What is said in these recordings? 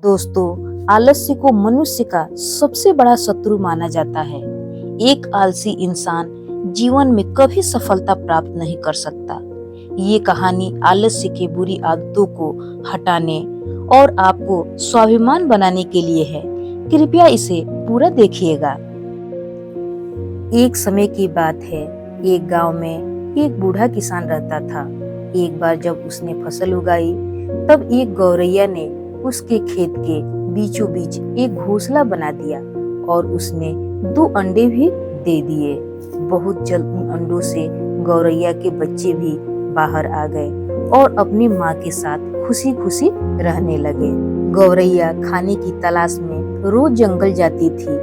दोस्तों, आलस्य को मनुष्य का सबसे बड़ा शत्रु माना जाता है। एक आलसी इंसान जीवन में कभी सफलता प्राप्त नहीं कर सकता। ये कहानी आलस्य की बुरी आदतों को हटाने और आपको स्वाभिमान बनाने के लिए है। कृपया इसे पूरा देखिएगा। एक समय की बात है, एक गांव में एक बूढ़ा किसान रहता था। एक बार जब उसने फसल उगाई, तब एक गौरैया ने उसके खेत के बीचों बीच एक घोंसला बना दिया और उसने 2 अंडे भी दे दिए। बहुत जल्द उन अंडों से गौरैया के बच्चे भी बाहर आ गए और अपनी माँ के साथ खुशी खुशी रहने लगे। गौरैया खाने की तलाश में रोज जंगल जाती थी।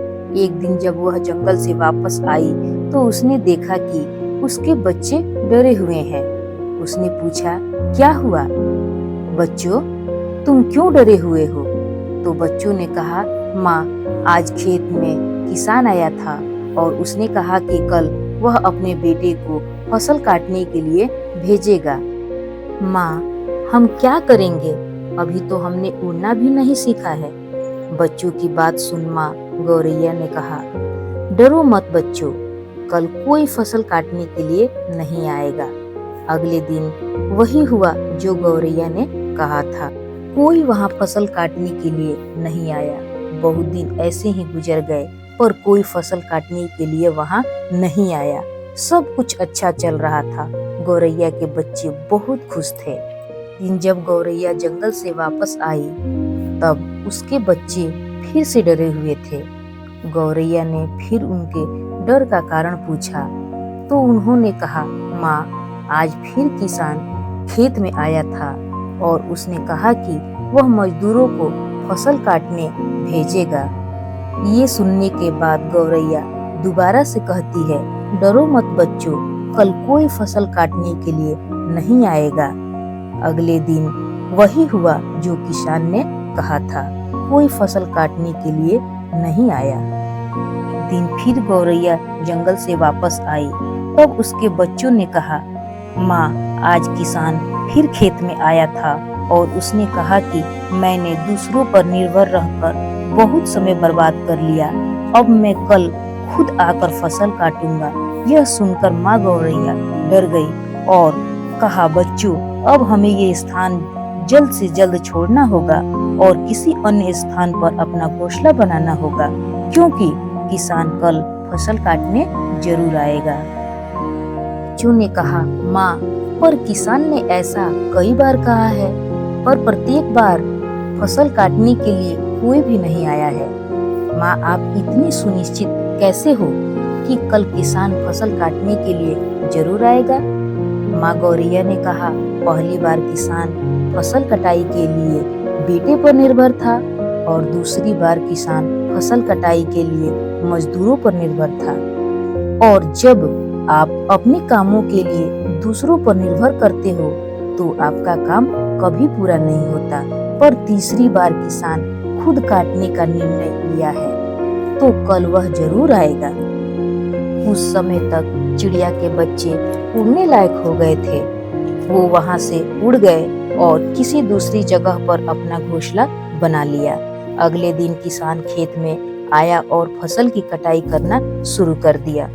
एक दिन जब वह जंगल से वापस आई तो उसने देखा कि उसके बच्चे डरे हुए हैं। उसने पूछा, क्या हुआ बच्चों, तुम क्यों डरे हुए हो? तो बच्चों ने कहा, माँ, आज खेत में किसान आया था और उसने कहा कि कल वह अपने बेटे को फसल काटने के लिए भेजेगा। माँ, हम क्या करेंगे? अभी तो हमने उड़ना भी नहीं सीखा है। बच्चों की बात सुन माँ गौरैया ने कहा, डरो मत बच्चों, कल कोई फसल काटने के लिए नहीं आएगा। अगले दिन वही हुआ जो गौरैया ने कहा था। कोई वहां फसल काटने के लिए नहीं आया। बहुत दिन ऐसे ही गुजर गए पर कोई फसल काटने के लिए वहां नहीं आया। सब कुछ अच्छा चल रहा था। गौरैया के बच्चे बहुत खुश थे। दिन जब गौरैया जंगल से वापस आई तब उसके बच्चे फिर से डरे हुए थे। गौरैया ने फिर उनके डर का कारण पूछा तो उन्होंने कहा, माँ, आज फिर किसान खेत में आया था और उसने कहा कि वह मजदूरों को फसल काटने भेजेगा। ये सुनने के बाद गौरैया दोबारा से कहती है, डरो मत बच्चों, कल कोई फसल काटने के लिए नहीं आएगा। अगले दिन वही हुआ जो किसान ने कहा था, कोई फसल काटने के लिए नहीं आया। दिन फिर गौरैया जंगल से वापस आई तब उसके बच्चों ने कहा, माँ, आज किसान फिर खेत में आया था और उसने कहा कि मैंने दूसरों पर निर्भर रहकर बहुत समय बर्बाद कर लिया। अब मैं कल खुद आकर फसल काटूंगा। यह सुनकर माँ गौरैया डर गई और कहा, बच्चों, अब हमें ये स्थान जल्द से जल्द छोड़ना होगा और किसी अन्य स्थान पर अपना घोंसला बनाना होगा, क्योंकि किसान कल फसल काटने जरूर आएगा। बच्चों ने कहा, माँ, पर किसान ने ऐसा कई बार कहा है, पर प्रत्येक बार फसल काटने के लिए कोई भी नहीं आया है। माँ, आप इतनी सुनिश्चित कैसे हो कि कल किसान फसल काटने के लिए जरूर आएगा? माँ गौरैया ने कहा, पहली बार किसान फसल कटाई के लिए बेटे पर निर्भर था और दूसरी बार किसान फसल कटाई के लिए मजदूरों पर निर्भर था। और जब आप अपने कामों के लिए दूसरों पर निर्भर करते हो तो आपका काम कभी पूरा नहीं होता। पर तीसरी बार किसान खुद काटने का निर्णय लिया है तो कल वह जरूर आएगा। उस समय तक चिड़िया के बच्चे उड़ने लायक हो गए थे। वो वहां से उड़ गए और किसी दूसरी जगह पर अपना घोंसला बना लिया। अगले दिन किसान खेत में आया और फसल की कटाई करना शुरू कर दिया।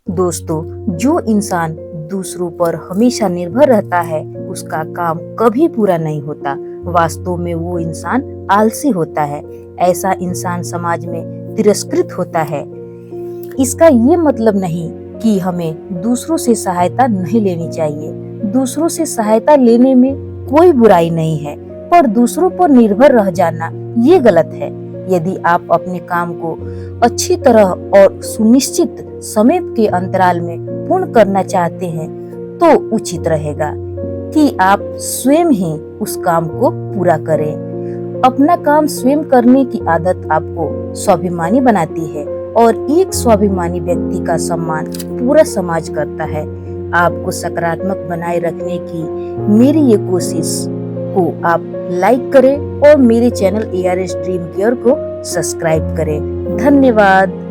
दोस्तों, जो इंसान दूसरों पर हमेशा निर्भर रहता है उसका काम कभी पूरा नहीं होता। वास्तव में वो इंसान आलसी होता है। ऐसा इंसान समाज में तिरस्कृत होता है। इसका ये मतलब नहीं कि हमें दूसरों से सहायता नहीं लेनी चाहिए। दूसरों से सहायता लेने में कोई बुराई नहीं है, पर दूसरों पर निर्भर रह जाना ये गलत है। यदि आप अपने काम को अच्छी तरह और सुनिश्चित समय के अंतराल में पूर्ण करना चाहते हैं तो उचित रहेगा कि आप स्वयं ही उस काम को पूरा करें। अपना काम स्वयं करने की आदत आपको स्वाभिमानी बनाती है और एक स्वाभिमानी व्यक्ति का सम्मान पूरा समाज करता है। आपको सकारात्मक बनाए रखने की मेरी ये कोशिश को आप लाइक करें और मेरे चैनल ARS ड्रीम केयर को सब्सक्राइब करें। धन्यवाद।